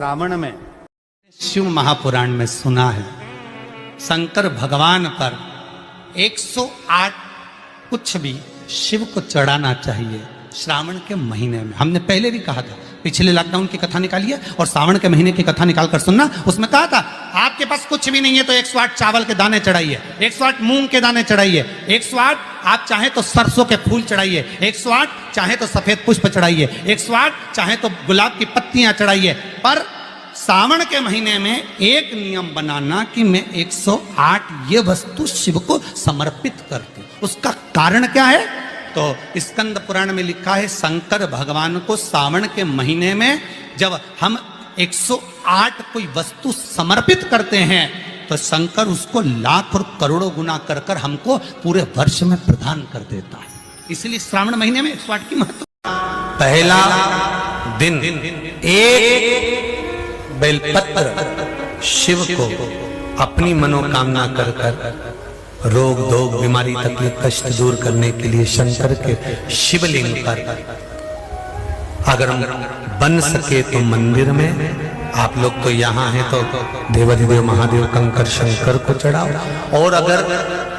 रावण में शिव महापुराण में सुना है शंकर भगवान पर 108 कुछ भी शिव को चढ़ाना चाहिए श्रावण के महीने में। हमने पहले भी कहा था, पिछले लॉकडाउन की कथा निकालिए और श्रावण के महीने की कथा निकाल कर सुनना। उसमें कहा था आपके पास कुछ भी नहीं है तो 108 चावल के दाने चढ़ाइए, 108 मूंग के दाने चढ़ाइए, 108 आप चाहे तो सरसों के फूल चढ़ाइए, 108 चाहे तो सफेद पुष्प चढ़ाइए, 108 चाहे तो गुलाब की पत्तियां चढ़ाइए। पर सावन के महीने में एक नियम बनाना कि मैं 108 ये वस्तु शिव को समर्पित करती हूं। उसका कारण क्या है? तो स्कंद पुराण में लिखा है शंकर भगवान को सावन के महीने में जब हम 108 कोई वस्तु समर्पित करते हैं तो शंकर उसको लाख और करोड़ों गुना कर कर हमको पूरे वर्ष में प्रदान कर देता है। इसलिए श्रावण महीने में 108 की महत्व। पहला दिन एक बेलपत्र शिव को अपनी मनोकामना कर कर रोग धोग बीमारी तकलीफ कष्ट दूर करने के लिए शंकर के शिवलिंग पर अगर बन सके तो मंदिर में, आप लोग तो यहाँ हैं तो देवाधिदेव महादेव कंकर शंकर को चढ़ाओ। और अगर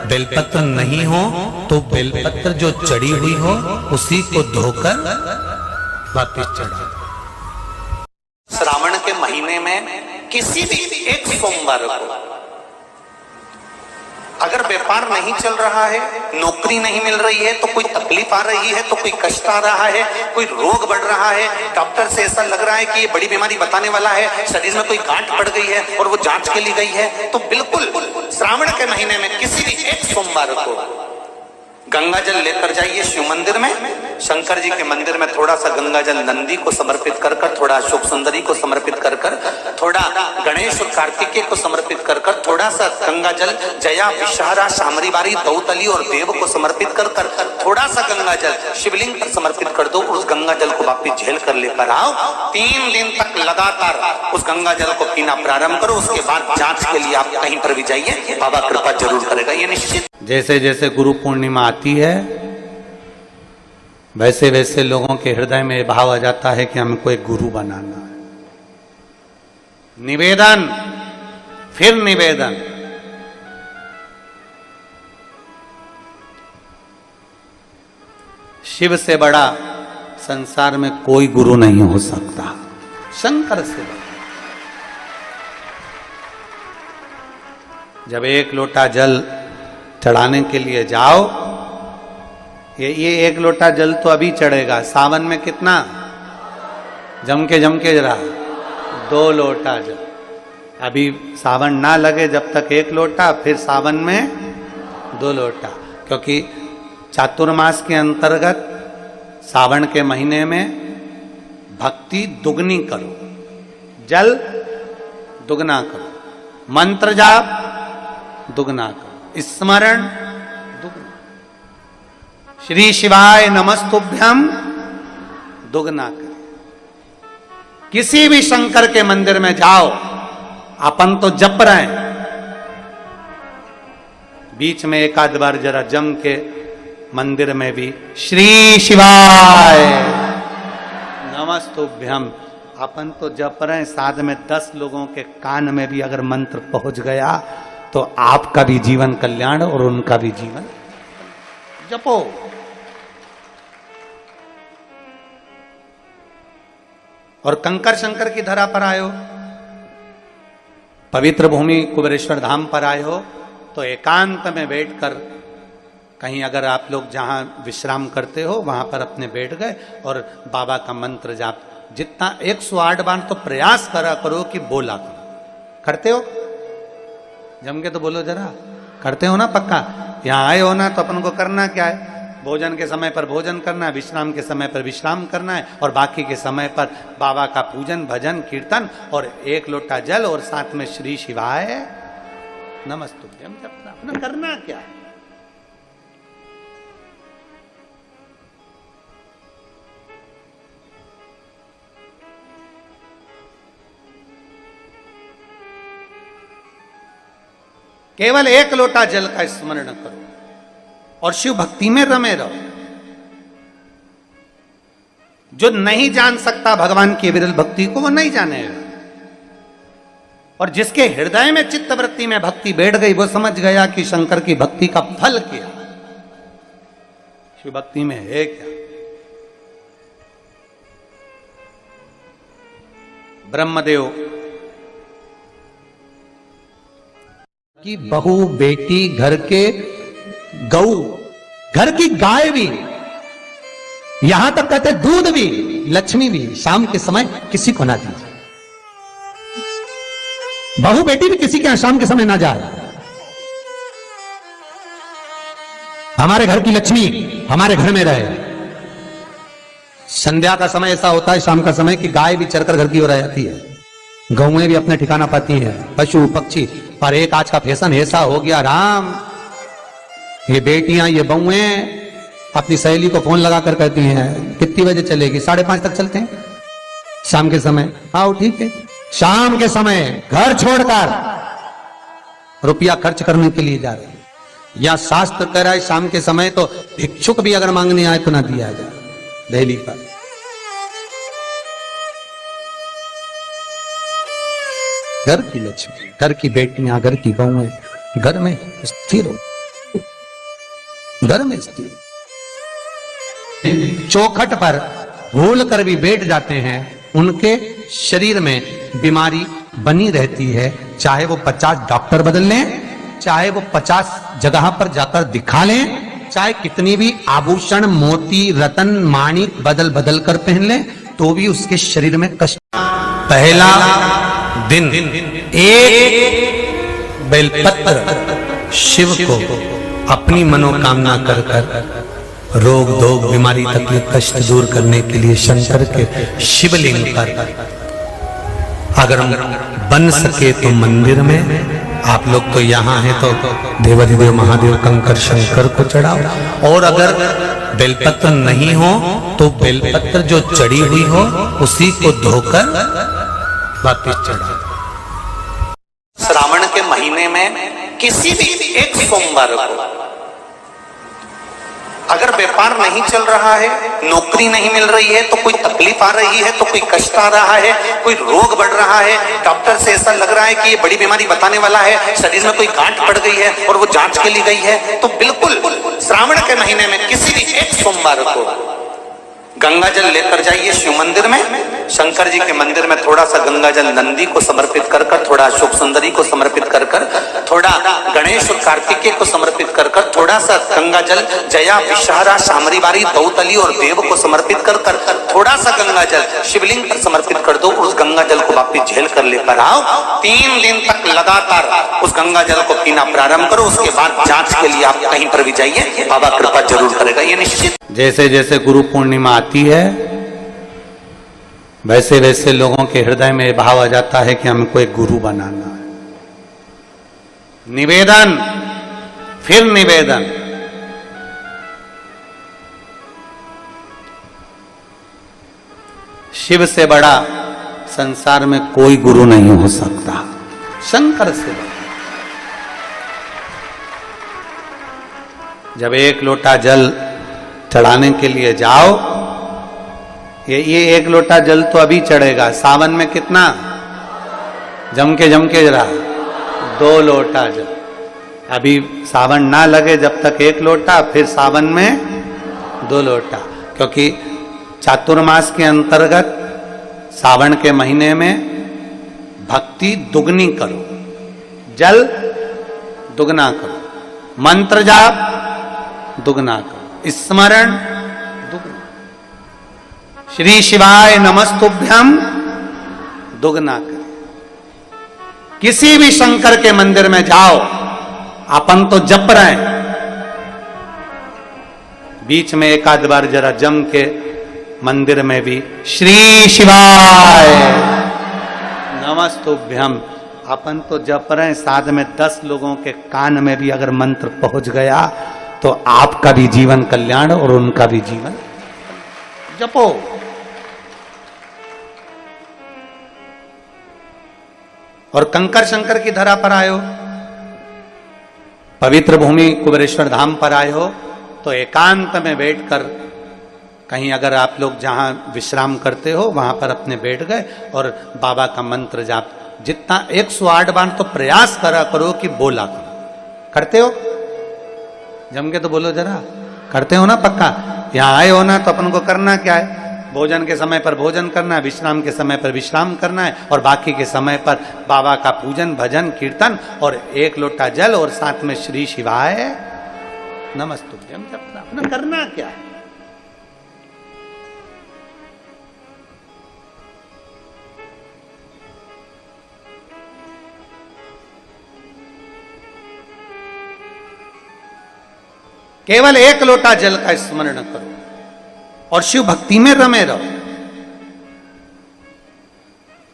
बेलपत्र नहीं हो तो बेलपत्र जो चढ़ी हुई हो उसी को धोकर वापस चढ़ाओ। श्रावण के महीने में किसी भी एक सोमवार को अगर व्यापार नहीं चल रहा है, नौकरी नहीं मिल रही है, तो कोई तकलीफ आ रही है, तो कोई कष्ट आ रहा है, कोई रोग बढ़ रहा है, डॉक्टर से ऐसा लग रहा है कि ये बड़ी बीमारी बताने वाला है, शरीर में कोई गांठ पड़ गई है और वो जांच के लिए गई है, तो बिल्कुल श्रावण के महीने में किसी भी एक सोमवार को गंगा जल लेकर जाइए शिव मंदिर में। शंकर जी के मंदिर में थोड़ा सा गंगा जल नंदी को समर्पित कर कर, थोड़ा अशोक सुंदरी को समर्पित कर कर, थोड़ा गणेश और कार्तिकेय को समर्पित कर कर, थोड़ा सा गंगा जल जया विषहरा शामरीवारी दौतली और देव को समर्पित कर कर, थोड़ा सा गंगा जल शिवलिंग पर समर्पित कर दो। उस गंगा जल को वापिस झेल कर लेकर आओ। 3 दिन तक लगातार उस गंगा जल को पीना प्रारंभ करो। उसके बाद जांच के लिए आप कहीं पर भी जाइए, बाबा कृपा जरूर करेगा, ये निश्चित। जैसे जैसे गुरु पूर्णिमा आती है वैसे वैसे लोगों के हृदय में भाव आ जाता है कि हमको एक गुरु बनाना है। निवेदन, फिर निवेदन, शिव से बड़ा संसार में कोई गुरु नहीं हो सकता, शंकर से बड़ा। जब एक लोटा जल चढ़ाने के लिए जाओ, ये एक लोटा जल तो अभी चढ़ेगा, सावन में कितना जम के रहा 2 लोटा जल। अभी सावन ना लगे जब तक 1 लोटा, फिर सावन में 2 लोटा, क्योंकि चातुर्मास के अंतर्गत सावन के महीने में भक्ति दुगनी करो, जल दुगना करो, मंत्र जाप दुगना करो, स्मरण दुगना, श्री शिवाय नमस्तुभ्यम दुगना करें। किसी भी शंकर के मंदिर में जाओ, अपन तो जप रहे हैं, बीच में एक आध बार जरा जम के मंदिर में भी श्री शिवाय नमस्तुभ्यम अपन तो जप रहे हैं। साथ में 10 लोगों के कान में भी अगर मंत्र पहुंच गया तो आपका भी जीवन कल्याण और उनका भी जीवन। जपो, और कंकर शंकर की धरा पर आए हो, पवित्र भूमि कुबेरेश्वर धाम पर आए हो, तो एकांत में बैठकर कहीं अगर आप लोग जहां विश्राम करते हो वहां पर अपने बैठ गए और बाबा का मंत्र जाप जितना 108 बार तो प्रयास करा करो कि बोला करो। करते हो? जम के तो बोलो जरा, करते हो ना? पक्का यहाँ आए हो ना, तो अपन को करना क्या है? भोजन के समय पर भोजन करना है, विश्राम के समय पर विश्राम करना है, और बाकी के समय पर बाबा का पूजन भजन कीर्तन और 1 लोटा जल और साथ में श्री शिवाय नमस्तुभ्यम जपना। अपना करना क्या है? केवल 1 लोटा जल का स्मरण करो और शिव भक्ति में रमे रहो। जो नहीं जान सकता भगवान की विरल भक्ति को, वो नहीं जानेगा। और जिसके हृदय में चित्त वृत्ति में भक्ति बैठ गई वो समझ गया कि शंकर की भक्ति का फल क्या, शिव भक्ति में है क्या। ब्रह्मदेव की बहू, बेटी, घर के गऊ, घर की गाय भी, यहां तक कहते दूध भी, लक्ष्मी भी शाम के समय किसी को ना दीजिए। बहू बेटी भी किसी के यहां शाम के समय ना जाए। हमारे घर की लक्ष्मी हमारे घर में रहे। संध्या का समय ऐसा होता है, शाम का समय, कि गाय भी चरकर घर की ओर आ जाती है, गौएं भी अपने ठिकाना पाती हैं, पशु पक्षी। पर एक आज का फैशन ऐसा हो गया राम, ये बेटियां ये बहुएं अपनी सहेली को फोन लगा कर कहती हैं कितनी बजे चलेगी, 5:30 तक चलते हैं शाम के समय। आओ ठीक है, शाम के समय घर छोड़कर रुपया खर्च करने के लिए जा रहे हैं। या शास्त्र कह रहा है शाम के समय तो भिक्षुक भी अगर मांगने आए तो ना दिया जाए। दहली पर घर की लक्ष्मी, घर की बेटियां, घर की बहुएं घर में स्थिर हो, घर में स्थिर। चौखट पर भूल कर भी बैठ जाते हैं, उनके शरीर में बीमारी बनी रहती है। चाहे वो 50 डॉक्टर बदल लें, चाहे वो 50 जगह पर जाकर दिखा लें, चाहे कितनी भी आभूषण मोती रतन माणिक बदल बदल कर पहन लें, तो भी उसके शरीर में कष्ट। पहला दिन एक बेलपत्र शिव को अपनी मनोकामना कर कर रोग धोग बीमारी तकलीफ कष्ट दूर करने के लिए शंकर के शिवलिंग पर अगर बन सके तो मंदिर में, आप लोग तो यहाँ हैं तो देवाधिदेव महादेव कंकर शंकर को चढ़ाओ। और अगर बेलपत्र नहीं हो तो बेलपत्र जो चढ़ी हुई हो उसी को धोकर वापिस चढ़ाओ। श्रावण के महीने में किसी भी एक सोमवार को अगर व्यापार नहीं चल रहा है, नौकरी नहीं मिल रही है, तो कोई तकलीफ आ रही है, तो कोई कष्ट आ रहा है, कोई रोग बढ़ रहा है, डॉक्टर से ऐसा लग रहा है कि ये बड़ी बीमारी बताने वाला है, शरीर में कोई गांठ पड़ गई है और वो जांच के लिए गई है, तो बिल्कुल श्रावण के महीने में किसी भी एक सोमवार को गंगा जल लेकर जाइए शिव मंदिर में। शंकर जी के मंदिर में थोड़ा सा गंगा जल नंदी को समर्पित कर कर, थोड़ा अशोक सुंदरी को समर्पित कर कर, थोड़ा गणेश और कार्तिकेय को समर्पित कर कर, थोड़ा सा गंगा जल जया विषहरा शामरीवारी दौतली और देव को समर्पित कर कर, थोड़ा सा गंगा जल शिवलिंग पर समर्पित कर दो। उस गंगा जल को वापिस झेल कर लेकर आओ। 3 दिन तक लगातार उस गंगा जल को पीना प्रारंभ करो। उसके बाद जांच के लिए आप कहीं पर भी जाइए, बाबा कृपा जरूर करेगा, ये निश्चित। जैसे जैसे गुरु पूर्णिमा आती है वैसे वैसे लोगों के हृदय में भाव आ जाता है कि हमको एक गुरु बनाना है। निवेदन, फिर निवेदन, शिव से बड़ा संसार में कोई गुरु नहीं हो सकता, शंकर से बड़ा। जब एक लोटा जल चढ़ाने के लिए जाओ, ये 1 लोटा जल तो अभी चढ़ेगा, सावन में कितना जम के जरा 2 लोटा जल। अभी सावन ना लगे जब तक 1 लोटा, फिर सावन में 2 लोटा, क्योंकि चातुर्मास के अंतर्गत सावन के महीने में भक्ति दुगनी करो, जल दुगना करो, मंत्र जाप दुगना करो, स्मरण दुगना, श्री शिवाय नमस्तुभ्यम दुगना करें। किसी भी शंकर के मंदिर में जाओ, अपन तो जप रहे हैं, बीच में एक आध बार जरा जम के मंदिर में भी श्री शिवाय नमस्तुभ्यम, अपन तो जप रहे हैं, साथ में 10 लोगों के कान में भी अगर मंत्र पहुंच गया तो आपका भी जीवन कल्याण और उनका भी जीवन। जपो, और कंकर शंकर की धरा पर आए हो, पवित्र भूमि कुबेरेश्वर धाम पर आए हो, तो एकांत में बैठकर कहीं अगर आप लोग जहां विश्राम करते हो वहां पर अपने बैठ गए और बाबा का मंत्र जाप जितना 108 बार तो प्रयास करा करो कि बोला करो। करते हो? जम के तो बोलो जरा, करते हो ना पक्का? यहाँ आए हो ना तो अपन को करना क्या है? भोजन के समय पर भोजन करना है, विश्राम के समय पर विश्राम करना है, और बाकी के समय पर बाबा का पूजन भजन कीर्तन और 1 लोटा जल और साथ में श्री शिवाय नमस्तुभ्यम जपना। अपना करना क्या है? केवल 1 लोटा जल का स्मरण करो और शिव भक्ति में रमे रहो।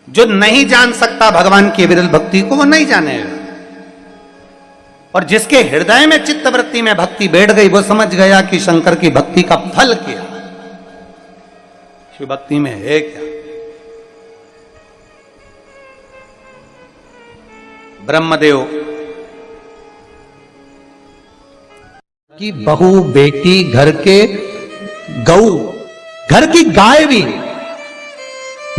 जो नहीं जान सकता भगवान की विरल भक्ति को, वो नहीं जानेगा, और जिसके हृदय में चित्तवृत्ति में भक्ति बैठ गई, वो समझ गया कि शंकर की भक्ति का फल क्या, शिव भक्ति में है क्या। ब्रह्मदेव की बहू, बेटी, घर के गऊ, घर की गाय भी,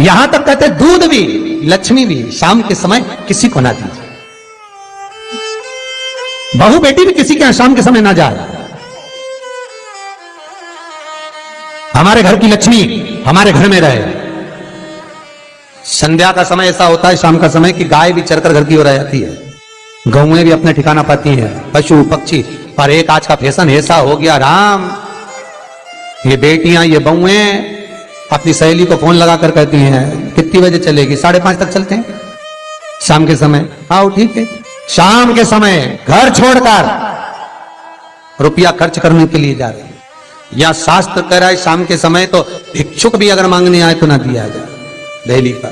यहां तक कहते दूध भी, लक्ष्मी भी शाम के समय किसी को ना दीजिए। बहू बेटी भी किसी के यहां शाम के समय ना जाए। हमारे घर की लक्ष्मी हमारे घर में रहे। संध्या का समय ऐसा होता है, शाम का समय, कि गाय भी चरकर घर की ओर आ जाती है, गौएं भी अपने ठिकाना पाती हैं, पशु पक्षी। पर एक आज का फैशन ऐसा हो गया राम, ये बेटियां ये बहुएं अपनी सहेली को फोन लगाकर कहती हैं कितनी बजे चलेगी? 5:30 तक चलते हैं शाम के समय। आओ ठीक है। शाम के समय घर छोड़कर रुपया खर्च करने के लिए जा रहे हैं। या शास्त्र कह रहा है शाम के समय तो भिक्षुक भी अगर मांगने आए तो ना दिया जाए। दिल्ली पर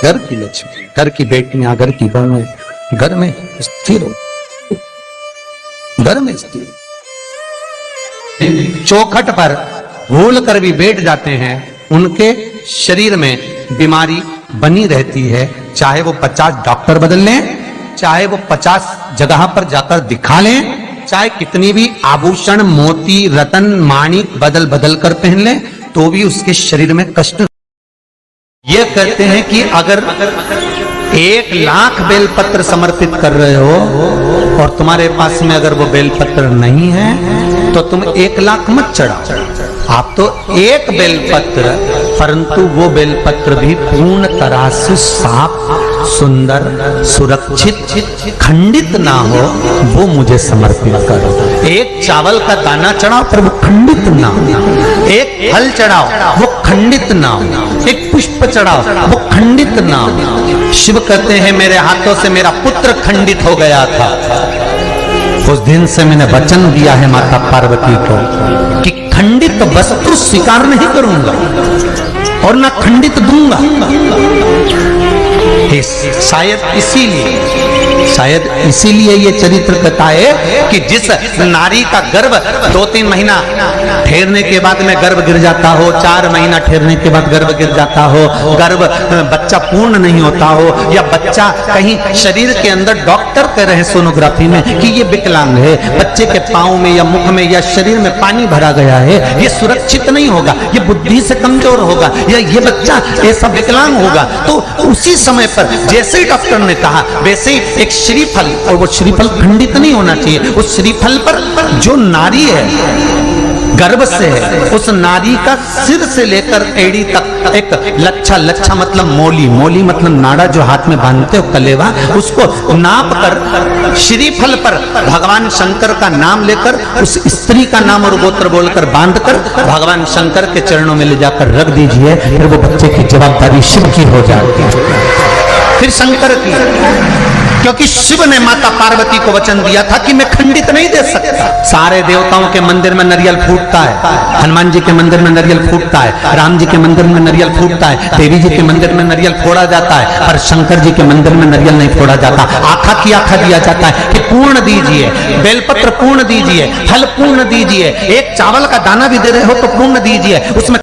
घर की लक्ष्मी, घर की बेटियां, घर की बहुएं घर में स्थिर हो, घर में स्थिर। चौखट पर भूल कर भी बैठ जाते हैं, उनके शरीर में बीमारी बनी रहती है। चाहे वो 50 डॉक्टर बदल लें, चाहे वो 50 जगह पर जाकर दिखा लें, चाहे कितनी भी आभूषण मोती रतन माणिक बदल बदल कर पहन लें, तो भी उसके शरीर में कष्ट। ये कहते हैं कि अगर 1 लाख बेलपत्र समर्पित कर रहे हो और तुम्हारे पास में अगर वो बेलपत्र नहीं है तो तुम 1 लाख मत चढ़ाओ। आप तो 1 बेलपत्र, परंतु वो बेलपत्र भी पूर्ण तरह से साफ सुंदर सुरक्षित खंडित ना हो, वो मुझे समर्पित करो। 1 चावल का दाना चढ़ाओ पर वो खंडित ना हो, 1 फल चढ़ाओ वो खंडित ना हो, 1 पुष्प चढ़ाओ वो खंडित ना हो। शिव कहते हैं मेरे हाथों से मेरा पुत्र खंडित हो गया था, उस दिन से मैंने वचन दिया है माता पार्वती को कि खंडित वस्तु स्वीकार नहीं करूंगा और ना खंडित दूंगा। शायद इसीलिए ये चरित्र कहता है कि जिस नारी का गर्भ 2-3 महीना ठहरने के बाद में गर्भ गिर जाता हो, 4 महीना ठहरने के बाद गर्भ गिर जाता हो, गर्भ बच्चा पूर्ण नहीं होता हो, या बच्चा कहीं शरीर के अंदर डॉक्टर कह रहे हैं सोनोग्राफी में कि ये विकलांग है, बच्चे के पांव में या मुख में या शरीर में पानी भरा गया है, ये सुरक्षित नहीं होगा, ये बुद्धि से कमजोर होगा, या ये बच्चा ऐसा विकलांग होगा, तो उसी समय पर जैसे ही डॉक्टर ने कहा वैसे ही एक श्रीफल, और वो श्रीफल खंडित नहीं होना चाहिए, उस श्रीफल पर जो नारी है गर्भ से है, उस नारी का सिर से लेकर एड़ी तक एक लच्छा मतलब मोली मतलब नाड़ा जो हाथ में बांधते हो कलेवा, उसको नाप कर श्रीफल पर भगवान शंकर का नाम लेकर उस स्त्री का नाम और गोत्र बोलकर बांधकर भगवान शंकर के चरणों में ले जाकर रख दीजिए, फिर वो बच्चे की जवाबदारी शिव की हो जाती है, फिर शंकर की, क्योंकि शिव ने माता पार्वती को वचन दिया था कि मैं खंडित नहीं दे सकता। सारे देवताओं के मंदिर में नारियल फूटता है, हनुमान जी के मंदिर में नारियल फूटता है, राम जी के मंदिर में नारियल फूटता है, देवी जी के मंदिर में नारियल फोड़ा जाता है, पर शंकर जी के मंदिर में नारियल नहीं फोड़ा जाता। आखा की आखा दिया जाता है कि पूर्ण दीजिए, बेलपत्र पूर्ण दीजिए, फल पूर्ण दीजिए, 1 चावल का दाना भी दे रहे हो तो पूर्ण दीजिए, उसमें